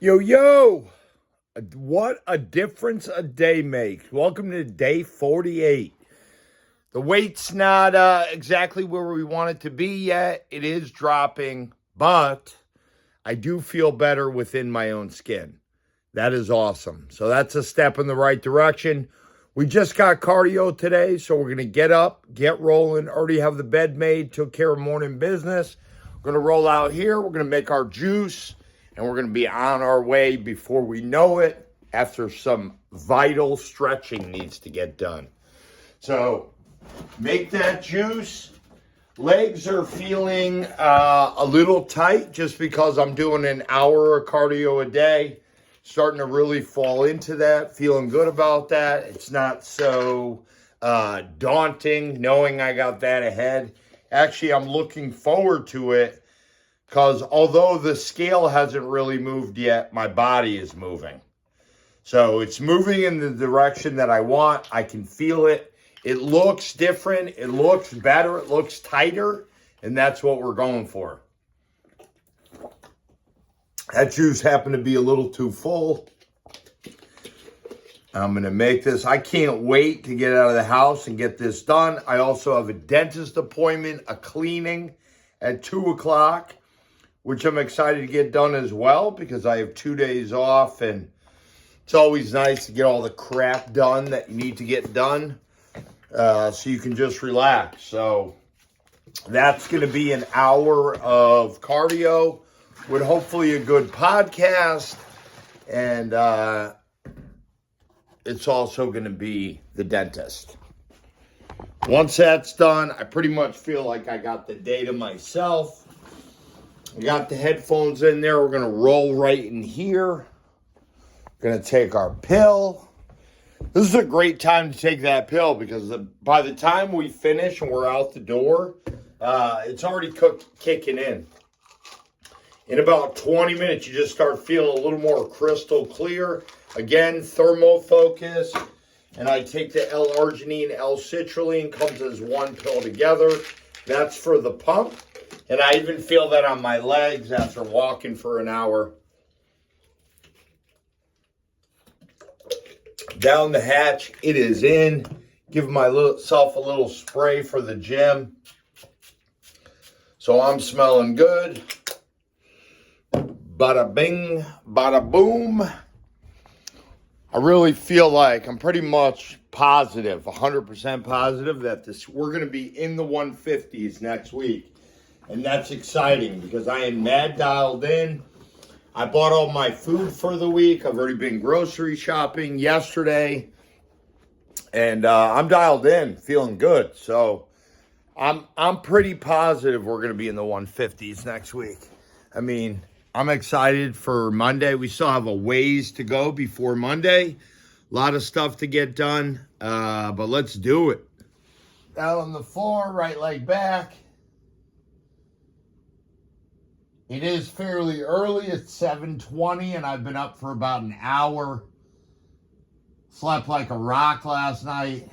Yo, yo, what a difference a day makes. Welcome to day 48. The weight's not exactly where we want it to be yet. It is dropping, but I do feel better within my own skin. That is awesome. So that's a step in the right direction. We just got cardio today, so we're going to get up, get rolling, already have the bed made, took care of morning business. We're going to roll out here. We're going to make our juice. And we're going to be on our way before we know it after some vital stretching needs to get done. So make that juice. Legs are feeling a little tight just because I'm doing an hour of cardio a day. Starting to really fall into that. Feeling good about that. It's not so daunting knowing I got that ahead. Actually, I'm looking forward to it. Because although the scale hasn't really moved yet, my body is moving. So it's moving in the direction that I want. I can feel it. It looks different. It looks better. It looks tighter. And that's what we're going for. That juice happened to be a little too full. I'm going to make this. I can't wait to get out of the house and get this done. I also have a dentist appointment, a cleaning at 2 o'clock. Which I'm excited to get done as well because I have 2 days off and it's always nice to get all the crap done that you need to get done so you can just relax. So that's going to be an hour of cardio with hopefully a good podcast. And it's also going to be the dentist. Once that's done, I pretty much feel like I got the day to myself. We got the headphones in there. We're going to roll right in here. Going to take our pill. This is a great time to take that pill because by the time we finish and we're out the door, it's already kicking in. In about 20 minutes, you just start feeling a little more crystal clear. Again, thermofocus. And I take the L-arginine, L-citrulline, comes as one pill together. That's for the pump. And I even feel that on my legs after walking for an hour. Down the hatch, it is in. Give myself a little spray for the gym. So I'm smelling good. Bada bing, bada boom. I really feel like I'm pretty much positive, 100% positive that we're going to be in the 150s next week. And that's exciting because I am mad dialed in. I bought all my food for the week. I've already been grocery shopping yesterday. And I'm dialed in, feeling good. So I'm pretty positive we're going to be in the 150s next week. I mean, I'm excited for Monday. We still have a ways to go before Monday. A lot of stuff to get done. But let's do it. Down on the floor, right leg back. It is fairly early. It's 7:20 and I've been up for about an hour. Slept like a rock last night.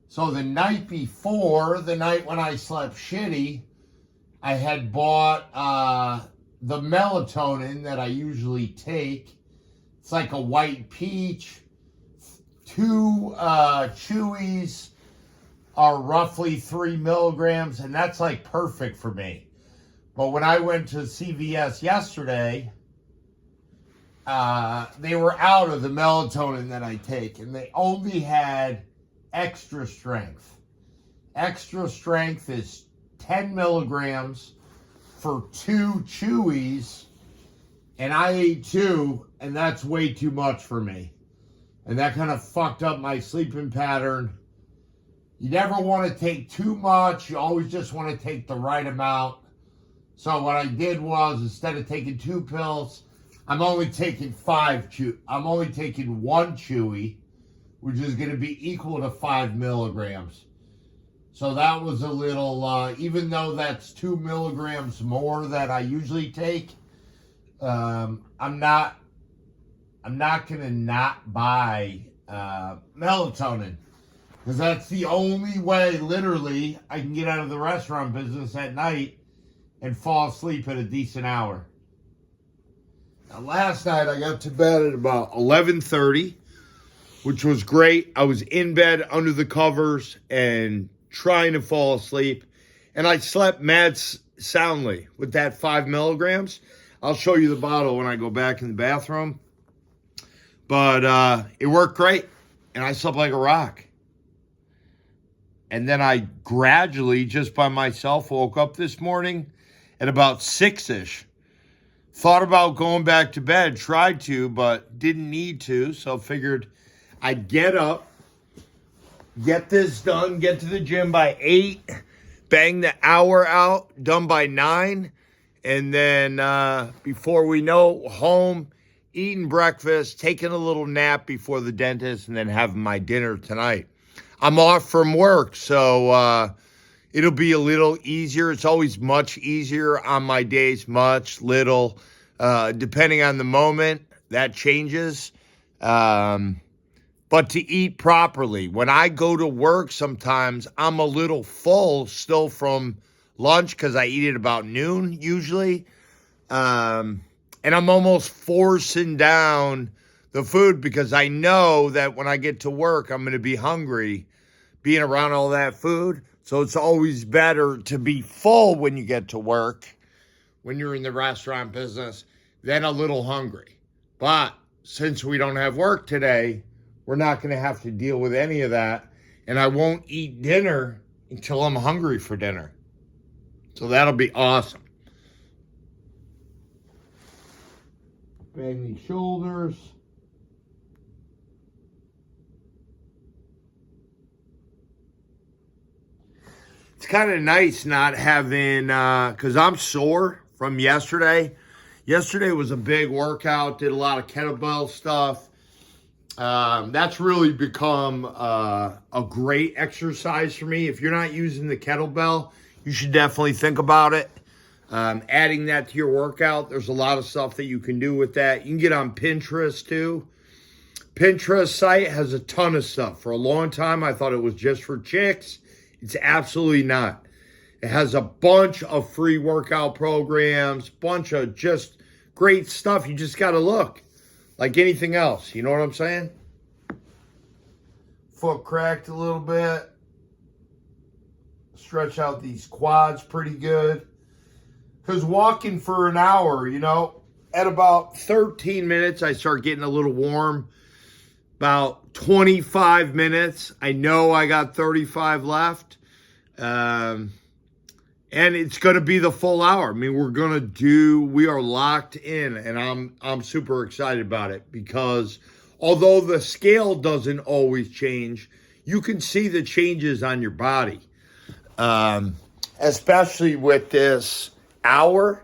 So the night before, the night when I slept shitty, I had bought the melatonin that I usually take. It's like a white peach. 2 chewies are roughly 3 milligrams, and that's like perfect for me. But when I went to CVS yesterday, they were out of the melatonin that I take, and they only had extra strength. Extra strength is 10 milligrams for 2 chewies, and I ate 2, and that's way too much for me. And that kind of fucked up my sleeping pattern. You never want to take too much. You always just want to take the right amount. So what I did was, instead of taking 2 pills, I'm only taking 1 chewy, which is going to be equal to 5 milligrams. So that was a little, even though that's 2 milligrams more that I usually take, I'm not going to not buy melatonin. Because that's the only way, literally, I can get out of the restaurant business at night and fall asleep at a decent hour. Now, last night I got to bed at about 11:30, which was great. I was in bed under the covers and trying to fall asleep, and I slept mad soundly with that 5 milligrams. I'll show you the bottle when I go back in the bathroom. But it worked great, and I slept like a rock. And then I gradually, just by myself, woke up this morning at about 6-ish. Thought about going back to bed, tried to, but didn't need to. So figured I'd get up, get this done, get to the gym by 8, bang the hour out, done by 9. And then before we know, home, eating breakfast, taking a little nap before the dentist, and then having my dinner tonight. I'm off from work, so it'll be a little easier. It's always much easier on my days, much, little, depending on the moment. That changes. But to eat properly. When I go to work, sometimes I'm a little full still from lunch because I eat at about noon usually. And I'm almost forcing down the food because I know that when I get to work, I'm going to be hungry being around all that food. So it's always better to be full when you get to work, when you're in the restaurant business, than a little hungry. But since we don't have work today, we're not going to have to deal with any of that. And I won't eat dinner until I'm hungry for dinner. So that'll be awesome. Bang these shoulders. It's kind of nice not having, because I'm sore from yesterday. Yesterday was a big workout, did a lot of kettlebell stuff. That's really become a great exercise for me. If you're not using the kettlebell, you should definitely think about it. Adding that to your workout. There's a lot of stuff that you can do with that. You can get on Pinterest too. Pinterest site has a ton of stuff. For a long time, I thought it was just for chicks. It's absolutely not. It has a bunch of free workout programs, bunch of just great stuff. You just got to look like anything else. You know what I'm saying? Foot cracked a little bit. Stretch out these quads pretty good. Because walking for an hour, at about 13 minutes, I start getting a little warm. About 25 minutes, I know I got 35 left. And it's going to be the full hour. I mean, we are locked in, and I'm super excited about it because although the scale doesn't always change, you can see the changes on your body. Especially with this hour,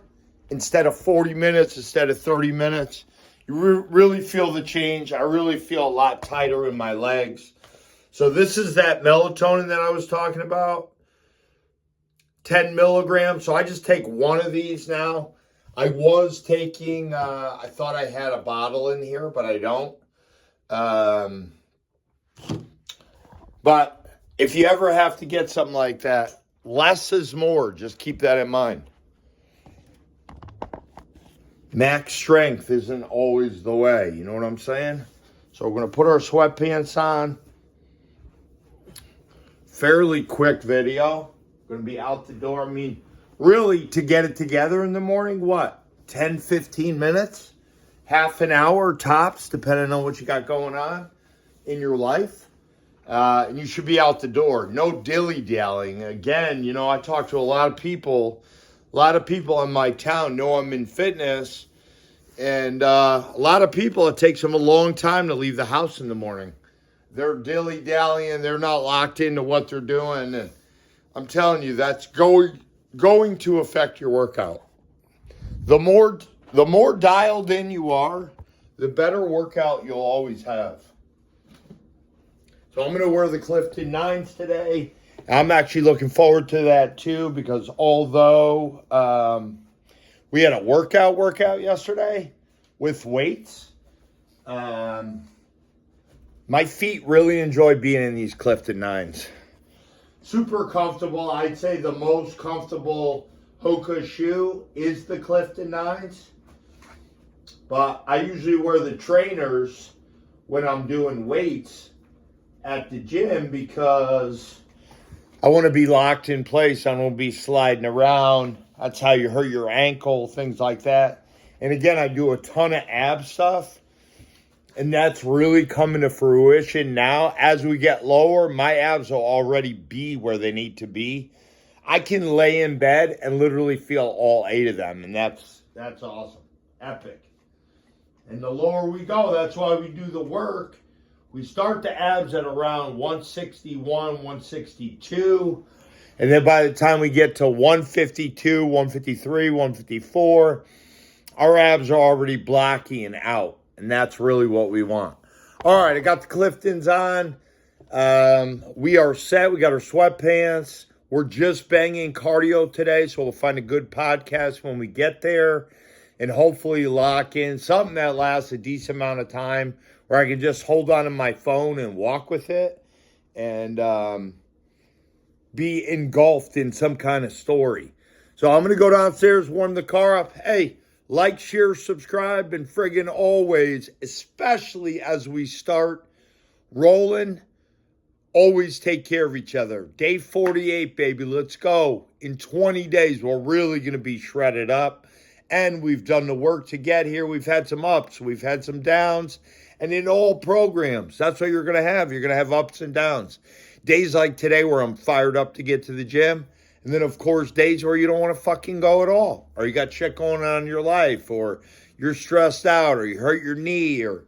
instead of 40 minutes, instead of 30 minutes, you really feel the change. I really feel a lot tighter in my legs. So this is that melatonin that I was talking about, 10 milligrams. So I just take one of these now. I was taking, I thought I had a bottle in here, but I don't. But if you ever have to get something like that, less is more. Just keep that in mind. Max strength isn't always the way. You know what I'm saying? So we're going to put our sweatpants on. Fairly quick video. Going to be out the door. I mean, really, to get it together in the morning, what? 10, 15 minutes? Half an hour tops, depending on what you got going on in your life. And you should be out the door. No dilly-dallying. Again, I talk to a lot of people. A lot of people in my town know I'm in fitness. And a lot of people, it takes them a long time to leave the house in the morning. They're dilly-dallying. They're not locked into what they're doing. And I'm telling you, that's going to affect your workout. The more dialed in you are, the better workout you'll always have. So I'm going to wear the Clifton 9s today. I'm actually looking forward to that too because although we had a workout yesterday with weights, my feet really enjoy being in these Clifton 9s. Super comfortable. I'd say the most comfortable Hoka shoe is the Clifton 9s. But I usually wear the trainers when I'm doing weights at the gym because I want to be locked in place. I don't want to be sliding around. That's how you hurt your ankle, things like that. And again, I do a ton of ab stuff. And that's really coming to fruition now. As we get lower, my abs will already be where they need to be. I can lay in bed and literally feel all 8 of them. And that's awesome. Epic. And the lower we go, that's why we do the work. We start the abs at around 161, 162. And then by the time we get to 152, 153, 154, our abs are already blocky and out. And that's really what we want. All right, I got the Cliftons on. We are set. We got our sweatpants. We're just banging cardio today, so we'll find a good podcast when we get there and hopefully lock in something that lasts a decent amount of time where I can just hold on to my phone and walk with it and be engulfed in some kind of story. So I'm going to go downstairs, warm the car up. Hey, like, share, subscribe, and friggin' always, especially as we start rolling, always take care of each other. Day 48, baby. Let's go. In 20 days, we're really going to be shredded up. And we've done the work to get here. We've had some ups. We've had some downs. And in all programs, that's what you're going to have. You're going to have ups and downs. Days like today where I'm fired up to get to the gym. And then, of course, days where you don't want to fucking go at all. Or you got shit going on in your life. Or you're stressed out. Or you hurt your knee. Or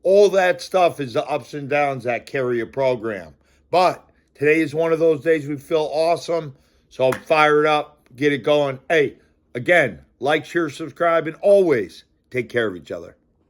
all that stuff is the ups and downs that carry a program. But today is one of those days we feel awesome. So I'm fired up. Get it going. Hey, again, like, share, subscribe, and always take care of each other.